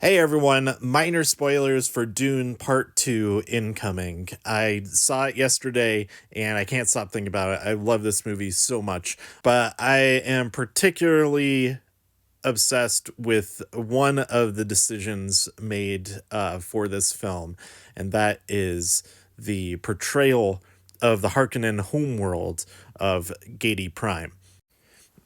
Hey everyone, minor spoilers for Dune Part 2 incoming. I saw it yesterday and I can't stop thinking about it. I love this movie so much, but I am particularly obsessed with one of the decisions made for this film, and that is the portrayal of the Harkonnen homeworld of Giedi Prime.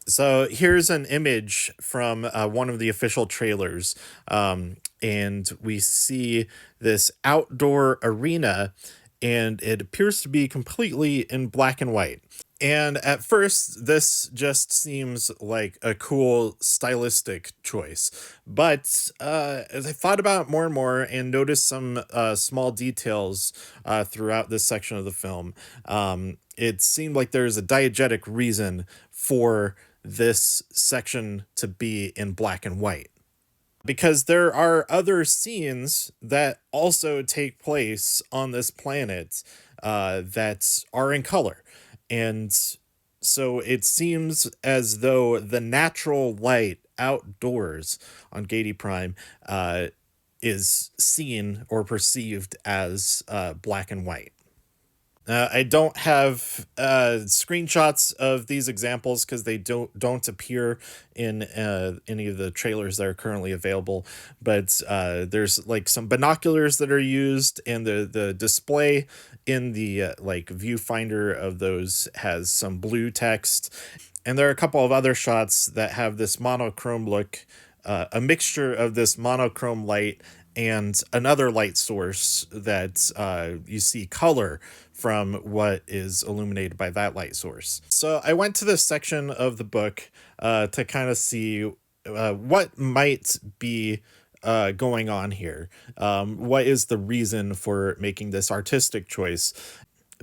So here's an image from one of the official trailers, and we see this outdoor arena, and it appears to be completely in black and white. And at first, this just seems like a cool stylistic choice. But as I thought about it more and more and noticed some small details throughout this section of the film, it seemed like there's a diegetic reason for this section to be in black and white. Because there are other scenes that also take place on this planet that are in color. And so it seems as though the natural light outdoors on Giedi Prime is seen or perceived as black and white. I don't have screenshots of these examples because they don't appear in any of the trailers that are currently available. But there's like some binoculars that are used, and the display in the like viewfinder of those has some blue text, and there are a couple of other shots that have this monochrome look, a mixture of this monochrome light and another light source that you see color from what is illuminated by that light source. So I went to this section of the book to kind of see what might be going on here. What is the reason for making this artistic choice?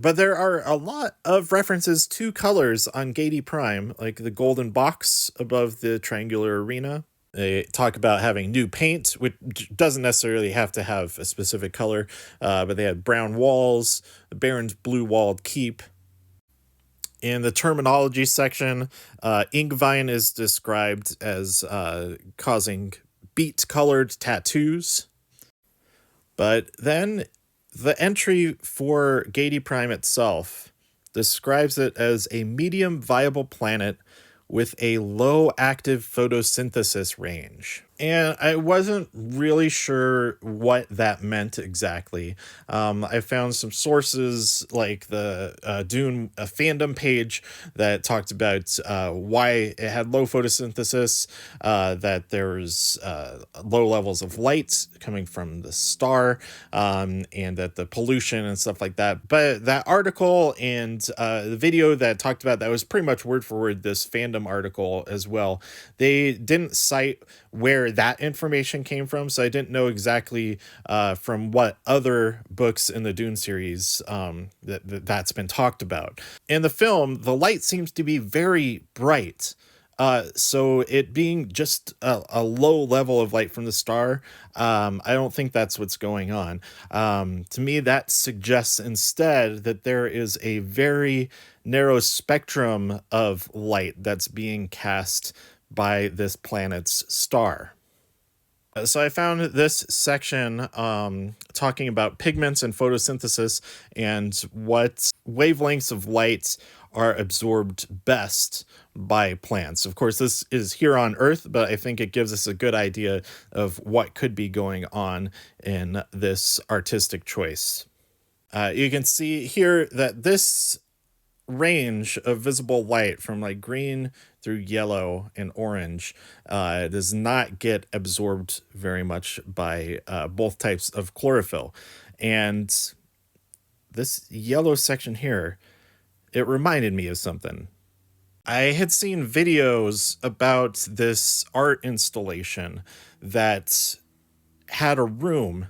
But there are a lot of references to colors on Giedi Prime, like the golden box above the triangular arena. They talk about having new paint, which doesn't necessarily have to have a specific color, but they had brown walls, the Baron's blue-walled keep. In the terminology section, Ingvine is described as causing beet-colored tattoos. But then the entry for Giedi Prime itself describes it as a medium viable planet with a low active photosynthesis range. And I wasn't really sure what that meant exactly. I found some sources like the Dune fandom page that talked about why it had low photosynthesis, that there was low levels of light coming from the star, and that the pollution and stuff like that. But that article and the video that talked about that was pretty much word for word this fandom article as well. They didn't cite where that information came from, so I didn't know exactly from what other books in the Dune series that's been talked about. In the film, the light seems to be very bright. So it being just a low level of light from the star, I don't think that's what's going on. To me, that suggests instead that there is a very narrow spectrum of light that's being cast by this planet's star. So I found this section talking about pigments and photosynthesis and what wavelengths of light are absorbed best by plants. Of course, this is here on Earth, but I think it gives us a good idea of what could be going on in this artistic choice. You can see here that this range of visible light from like green through yellow and orange does not get absorbed very much by both types of chlorophyll. And this yellow section here, it reminded me of something. I had seen videos about this art installation that had a room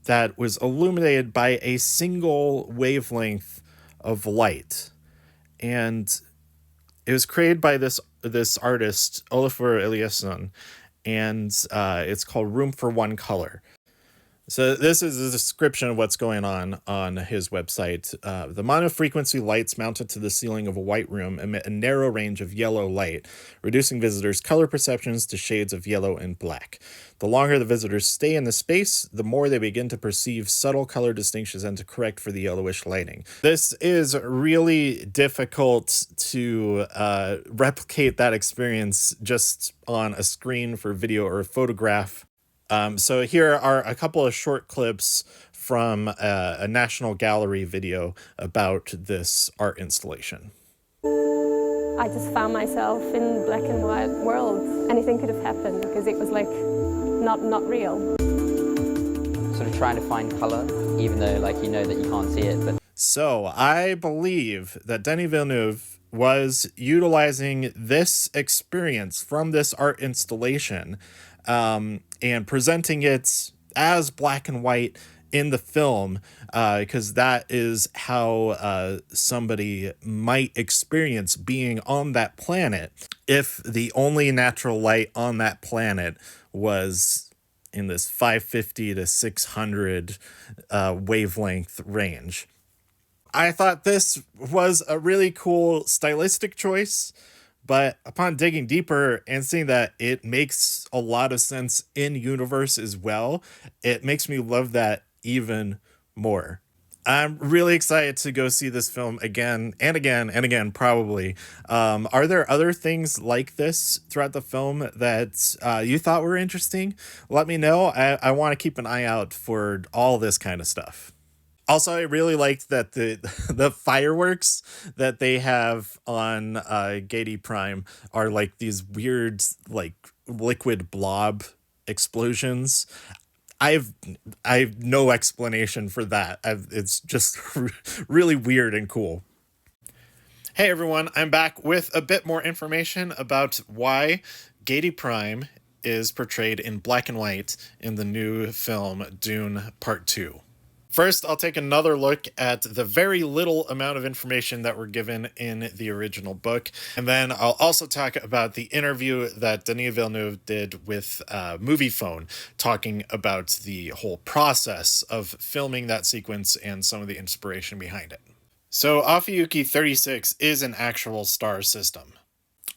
that was illuminated by a single wavelength of light. And it was created by this artist, Olafur Eliasson, and it's called Room for One Color. So this is a description of what's going on his website. The monofrequency lights mounted to the ceiling of a white room emit a narrow range of yellow light, reducing visitors' color perceptions to shades of yellow and black. The longer the visitors stay in the space, the more they begin to perceive subtle color distinctions and to correct for the yellowish lighting. This is really difficult to replicate that experience just on a screen for video or a photograph. So here are a couple of short clips from a National Gallery video about this art installation. I just found myself in black and white world. Anything could have happened because it was like not real. Sort of trying to find color, even though like you know that you can't see it. But So I believe that Denis Villeneuve was utilizing this experience from this art installation and presenting it as black and white in the film, because that is how somebody might experience being on that planet if the only natural light on that planet was in this 550 to 600 wavelength range. I thought this was a really cool stylistic choice, but upon digging deeper and seeing that it makes a lot of sense in universe as well, it makes me love that even more. I'm really excited to go see this film again and again and again, probably. Are there other things like this throughout the film that you thought were interesting? Let me know. I want to keep an eye out for all this kind of stuff. Also, I really liked that the the fireworks that they have on Giedi Prime are like these weird, like liquid blob explosions. I've I've no explanation for that. It's just really weird and cool. Hey everyone, I'm back with a bit more information about why Giedi Prime is portrayed in black and white in the new film Dune Part 2. First, I'll take another look at the very little amount of information that were given in the original book, and then I'll also talk about the interview that Denis Villeneuve did with Moviefone, talking about the whole process of filming that sequence and some of the inspiration behind it. So, Ophiuchi 36 is an actual star system.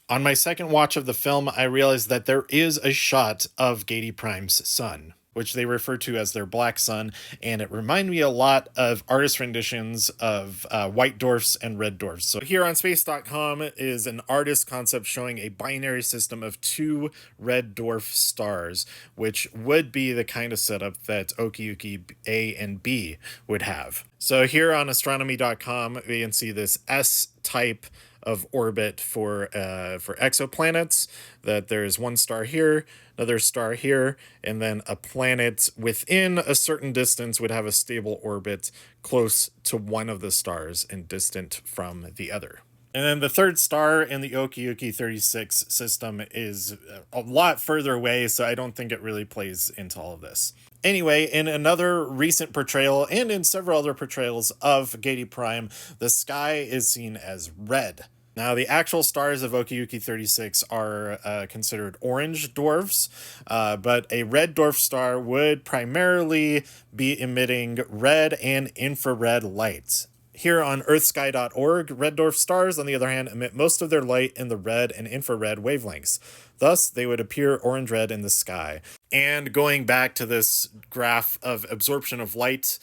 On my second watch of the film, I realized that there is a shot of Giedi Prime's sun, which they refer to as their black sun, and it reminded me a lot of artist renditions of white dwarfs and red dwarfs. So here on space.com is an artist concept showing a binary system of two red dwarf stars, which would be the kind of setup that Ophiuchi A and B would have. So here on astronomy.com, we can see this S-type of orbit for exoplanets, that there's one star here, another star here, and then a planet within a certain distance would have a stable orbit close to one of the stars and distant from the other. And then the third star in the Ophiuchi 36 system is a lot further away, so I don't think it really plays into all of this. Anyway, in another recent portrayal and in several other portrayals of Giedi Prime, the sky is seen as red. Now, the actual stars of Ophiuchi 36 are considered orange dwarfs, but a red dwarf star would primarily be emitting red and infrared light. Here on earthsky.org, red dwarf stars, on the other hand, emit most of their light in the red and infrared wavelengths. Thus, they would appear orange-red in the sky. And going back to this graph of absorption of light,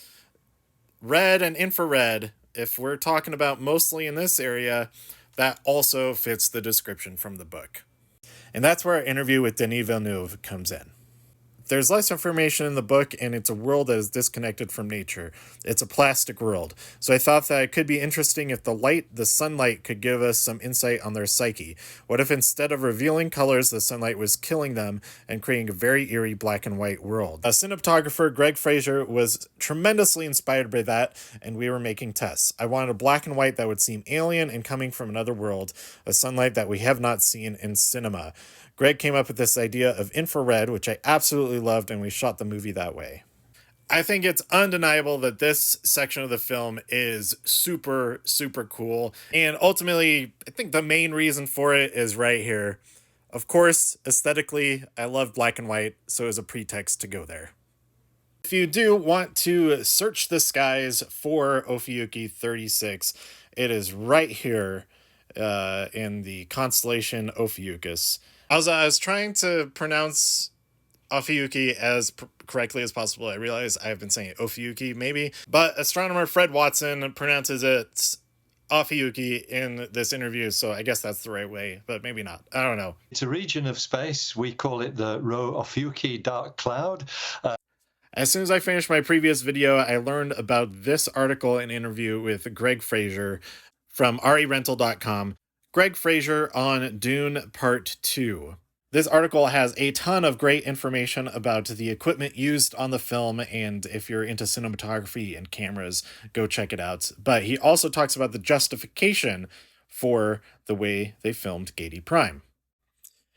red and infrared, if we're talking about mostly in this area, that also fits the description from the book. And that's where our interview with Denis Villeneuve comes in. There's less information in the book, and it's a world that is disconnected from nature. It's a plastic world. So I thought that it could be interesting if the sunlight, could give us some insight on their psyche. What if instead of revealing colors, the sunlight was killing them and creating a very eerie black and white world? A cinematographer, Greig Fraser, was tremendously inspired by that, and we were making tests. I wanted a black and white that would seem alien and coming from another world, a sunlight that we have not seen in cinema. Greig came up with this idea of infrared, which I absolutely loved, and we shot the movie that way. I think it's undeniable that this section of the film is super, super cool. And ultimately, I think the main reason for it is right here. Of course, aesthetically, I love black and white, so it was a pretext to go there. If you do want to search the skies for Ophiuchi 36, it is right here in the constellation Ophiuchus. I was trying to pronounce Ophiuchi as correctly as possible. I realize I've been saying Ophiuchi, maybe, but astronomer Fred Watson pronounces it Ophiuchi in this interview, so I guess that's the right way, but maybe not. I don't know. It's a region of space. We call it the Rho Ophiuchi dark cloud. As soon as I finished my previous video, I learned about this article and interview with Greg Fraser from rerental.com. Greg Fraser on Dune Part 2. This article has a ton of great information about the equipment used on the film, and if you're into cinematography and cameras, go check it out. But he also talks about the justification for the way they filmed Giedi Prime.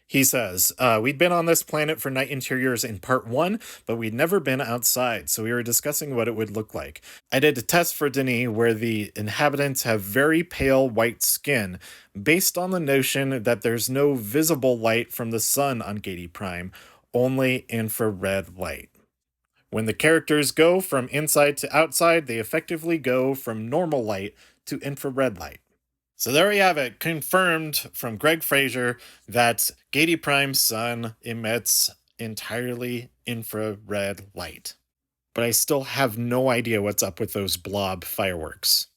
He says, we'd been on this planet for night interiors in part 1, but we'd never been outside, so we were discussing what it would look like. I did a test for Denis where the inhabitants have very pale white skin, based on the notion that there's no visible light from the sun on Giedi Prime, only infrared light. When the characters go from inside to outside, they effectively go from normal light to infrared light. So there we have it, confirmed from Greg Fraser that Giedi Prime's sun emits entirely infrared light. But I still have no idea what's up with those blob fireworks.